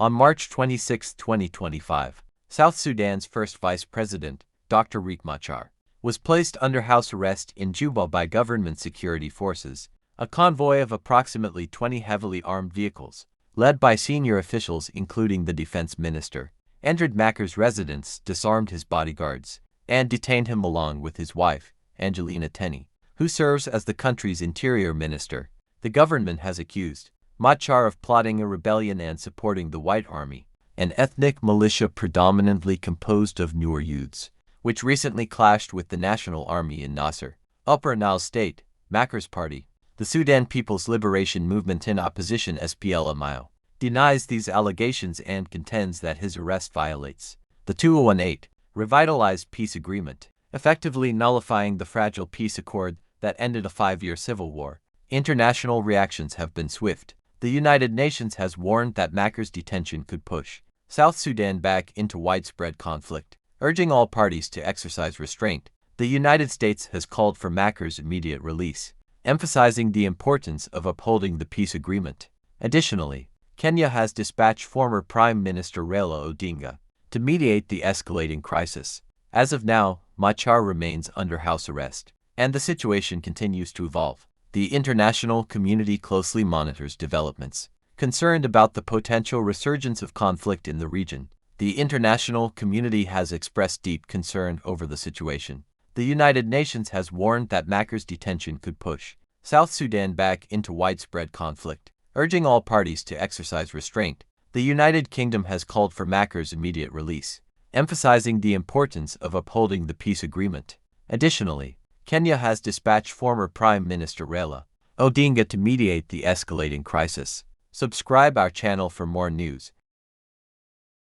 On March 26, 2025, South Sudan's first vice president, Dr. Riek Machar, was placed under house arrest in Juba by government security forces. A convoy of approximately 20 heavily armed vehicles, led by senior officials including the defense minister, entered Machar's residence, disarmed his bodyguards, and detained him along with his wife, Angelina Teny, who serves as the country's interior minister. The government has accused Machar of plotting a rebellion and supporting the White Army, an ethnic militia predominantly composed of Nuer youths, which recently clashed with the National Army in Nasser, Upper Nile State. Machar's party, the Sudan People's Liberation Movement in opposition SPLMIO, denies these allegations and contends that his arrest violates the 2018 revitalized peace agreement, effectively nullifying the fragile peace accord that ended a 5-year civil war. International reactions have been swift. The United Nations has warned that Machar's detention could push South Sudan back into widespread conflict, urging all parties to exercise restraint. The United States has called for Machar's immediate release, emphasizing the importance of upholding the peace agreement. Additionally, Kenya has dispatched former Prime Minister Raila Odinga to mediate the escalating crisis. As of now, Machar remains under house arrest, and the situation continues to evolve. The international community closely monitors developments, concerned about the potential resurgence of conflict in the region. The international community has expressed deep concern over the situation. The United Nations has warned that Machar's detention could push South Sudan back into widespread conflict, urging all parties to exercise restraint. The United Kingdom has called for Machar's immediate release, emphasizing the importance of upholding the peace agreement. Additionally, Kenya has dispatched former Prime Minister Raila Odinga to mediate the escalating crisis. Subscribe our channel for more news.